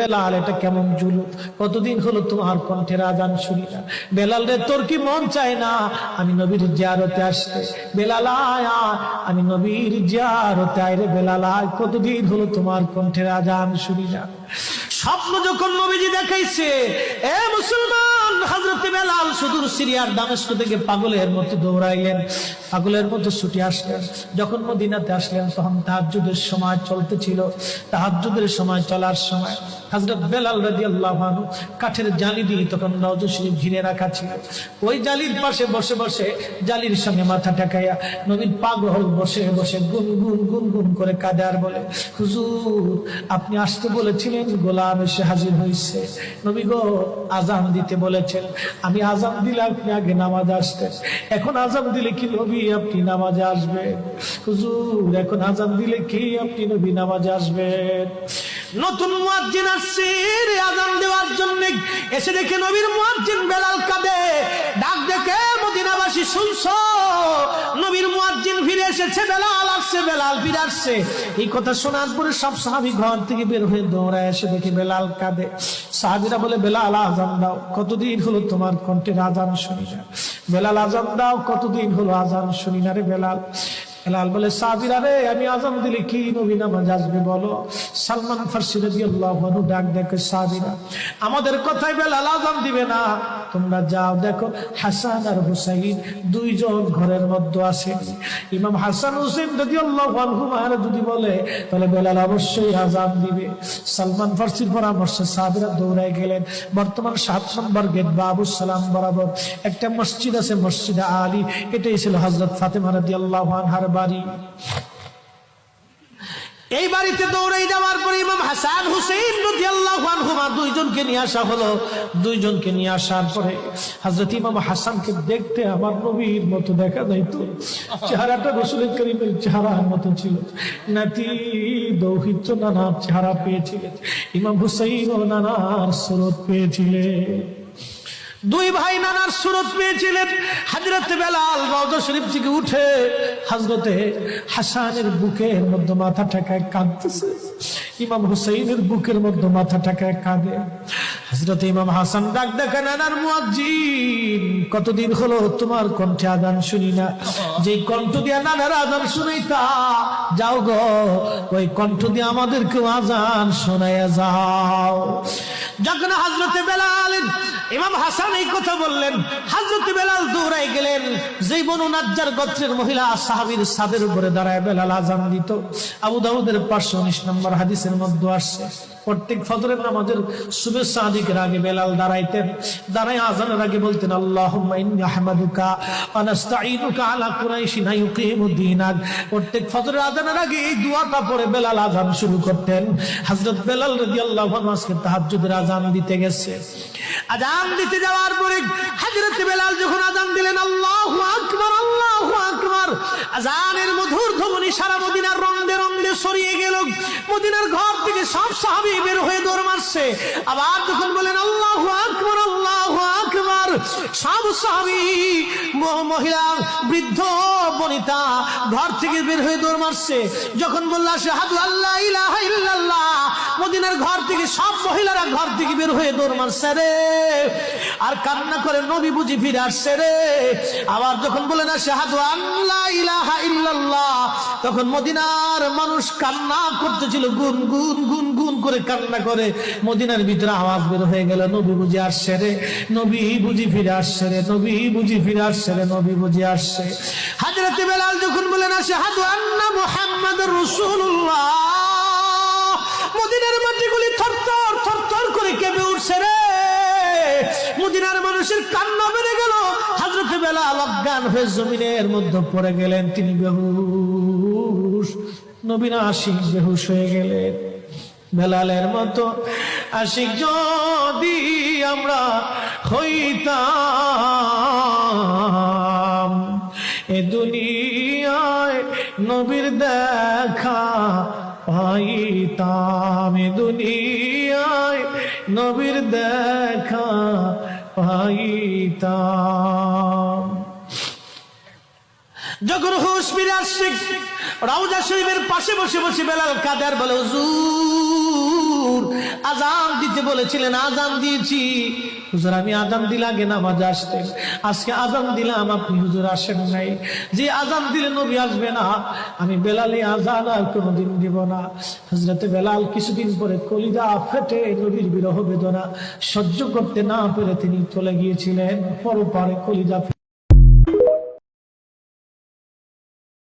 বেলাল, এটা কেমন জুলুম, কতদিন হলো তোমার কণ্ঠের আজান শুনি না। বেলাল রে, তোর কি মন চায় না আমি নবীর জিয়ারতে আসতে? বেলাল আয়, আমি নবীর জিয়ারতে আয় রে বেলাল আয়, কতদিন হলো তোমার কণ্ঠের আজান শুনি না। স্বপ্ন যখন নবীজি দেখাইছে, এ মুসলমান, হযরতে বেলাল সুদূর সিরিয়ার দামেস্ক থেকে পাগলের মতো দৌড়াইলেন, পাগলের মতো ছুটে আসলেন। যখন মদিনাতে আসলেন তখন তাহাজ্জুদের সময় চলতেছিল। তাহাজ্জুদের সময় চলার সময় হযরত বেলাল রাদিয়াল্লাহু আনহু কাঠের জালি দিয়ে তখন রওজা শরীফ ঘিরে রাখা ছিল। ওই জালির পাশে বসে বসে জালির সঙ্গে মাথা ঠেকাইয়া নবীর পাগল বসে বসে গুনগুন গুনগুন করে কাঁদে আর বলে, হুজুর আপনি আসতে বলেছিলেন, গোলাম এসে হাজির হয়েছে। নবী গো, আজান দিতে বলেছেন, আমি আজান দিলে আপনি আগে নামাজে আসতেন, এখন আজান দিলে কি নবী আপনি নামাজে আসবেন? হুজুর এখন আজান দিলে কি আপনি নবী নামাজে আসবেন? নতুন মুয়াজ্জিন আসছে আজান দেওয়ার জন্য, এসে দেখে নবীর মুয়াজ্জিন বেলাল কাঁদে। ডাক দেখে মদিনাবাসী শুনছো, নবীর মুয়াজ্জিন ফিরে এসেছে, বেলাল আসছে, বেলাল ফিরে আসছে। এই কথা শোনার পরে সব সাহাবী ঘর থেকে বের হয়ে দৌড়ায় এসে দেখে বেলাল কাঁদে। সাহাবীরা বলে, বেলাল আজান দাও, কতদিন হলো তোমার কণ্ঠের আজান শুনি না। বেলাল আজান দাও, কতদিন হলো আজান শুনি না রে বেলাল। বেলাল বলে, সাহাবীরা রে, আমি আজান দিলে কি নবী নামাজ আসবে বলো? সালমান ফারসি রাদিয়াল্লাহু আনহু ডাক দেখে, সাহাবীরা আমাদের কথাই বেলাল আজান দিবে না, তোমরা যাও দেখো হাসান আর হুসাইন দুইজন ঘরের মধ্যে আছে। ইমাম হাসান হুসাইন রাদিয়াল্লাহু আনহুমা যদি বলে তাহলে বেলাল অবশ্যই আজান দিবে। সালমান ফারসির পরামর্শে সাহাবীরা দৌড়ায় গেলেন। বর্তমান 7 নম্বর গেট বাবুস সালাম বরাবর একটা মসজিদ আছে, মসজিদে আলী। এটাই ছিল হযরত ফাতেমা রাদিয়াল্লাহু আনহার বাড়ি। এই বাড়িতে দৌড়ে যাওয়ার পরে ইমাম হাসান হুসাইন রাদিয়াল্লাহু আনহুমা দুইজনকে নিয়ে আসা হলো। দুইজনকে নিয়ে আসার পরে হযরত ইমাম হাসানকে দেখতে আমার নবীর মতো দেখা যাইতো, চেহারাটা রাসূল করিমের চেহারার মতো ছিল। নাতি দৌহিত্র নানার চেহারা পেয়েছিলেন, ইমাম হুসাইন ও নানার সুরত পেয়েছিলেন। দুই ভাই নানার সুরত পেয়েছিলেন। হযরত বেলাল রওজা শরীফ থেকে উঠে হযরতে হাসানের বুকের মধ্যে মাথা ঠেকায় কাঁদতেছে, ইমাম হুসাইনের বুকের মধ্যে মাথা ঠেকায় কাঁদে। হযরত ইমাম হাসান ডাক দেখে, নানার মুয়াজ্জিন, কতদিন হলো তোমার কণ্ঠে আজান শুনি না। যে কণ্ঠ দিয়ে নানার আজান শুনাইতা, যাও গো ওই কণ্ঠ দিয়ে আমাদেরকে আজান শোনাইয়া যাও। যখন হযরত বেলাল ইমাম হাসান এই কথা বললেন, হযরত বেলাল দৌড়াই গেলেন। যেই বনু নাজ্জার গোত্রের মহিলা সাহাবীর ছাদের উপরে দাঁড়ায় বেলাল আজান দিত। আবু দাউদের 519 নম্বর হাদিসের মধ্যে আসছে, প্রত্যেক ফজরের নামাজের সুবহ সাদিকের আগে বেলাল দাঁড়াইতেন। দাঁড়ায় আজানের আগে বলতেন, আল্লাহুম্মা ইন্নী আহমাদুকা ওয়া নাস্তাঈনুকা আলা কুরাইশিন ইউকিমুদ্দীনাক। প্রত্যেক ফজরের আজানের আগে এই দোয়াটা পড়ে বেলাল আজান শুরু করতেন। হযরত বেলাল রাদিয়াল্লাহু আনহু আজকে তাহাজ্জুদের আজান দিতে গেছে। আজান দিতে যাওয়ার পরে হযরত বেলাল যখন আজান দিলেন, আল্লাহু আকবার, আল্লাহু আকবার, আজানের মধুর ধ্বনি সারা মদিনার রন্দে রন্দে ছড়িয়ে গেল। মদিনার ঘর থেকে সব সাহাবী বের হয়ে দৌড় মারছে। আবার যখন বলেন আল্লাহু আকবার, আল্লাহু আকবার, সব সাহাবী, মহিলা, বৃদ্ধ, বনিতা ঘর থেকে বের হয়ে দৌড় মারছে। যখন বলল আশহাদু আল্লা ইলাহা ইল্লাল্লাহ, মদিনার ঘর থেকে সব মহিলারা ঘর থেকে বের হয়ে দৌড় মারছে রে, আর কান্না করে, নবী বুঝি ফিরে আসছে রে। আবার যখন বলেন আশহাদু আল্লা ইলাহা ইল্লাল্লাহ, তখন মদিনার মানুষ কান্না করতেছিল, গুন গুন গুন গুন করে কান্না করে। মদিনার ভিতরে আওয়াজ বের হয়ে গেল, নবী বুঝি আসছে রে, নবী বুঝি ফিরে আসছে রে, নবী বুঝি ফিরে আসছে রে, নবী বুঝি আসছে। হযরত বেলাল যখন বলেন আশহাদু আন্না মুহাম্মাদুর রাসূলুল্লাহ, মদিনার মাটিগুলি থরথর থরথর করে কেঁপে উঠছে রে। মদিনার মানুষের কান্না বেড়ে গেল। হযরত বেলাল অজ্ঞান হয়ে জমিনের মধ্যে পড়ে গেলেন, তিনি বেহুশ। নবীর আশিক বেহুশ হয়ে গেলেন। বেলালের মতো আশিক যদি আমরা হইতাম, এ দুনিয়ায় নবীর দেখা পাইতাম, এ দুনিয়ায় নবীর দেখা পাইতাম। যখন হুঁশ ফিরে আসছে, রওজা শরীফের পাশে বসে বসে বেলাল কাদের বলে, হুজুর হুজুর আজান দিতে বলেছিলেন, আজান দিয়েছি হুজুর, আমি আজান দিলে আগে নামাজ আসতেন, আজকে আজান দিলাম আপনি হুজুর আসেন নাই, যে আজান দিলে নবী আসবে না, আমি বেলালে আজান আর কোনোদিন দিব না। হযরতে বেলাল কিছুদিন পরে কলিজা ফেটে নবীর বিরহ বেদনা সহ্য করতে না পেরে তিনি চলে গিয়েছিলেন পরপারে, কলিজা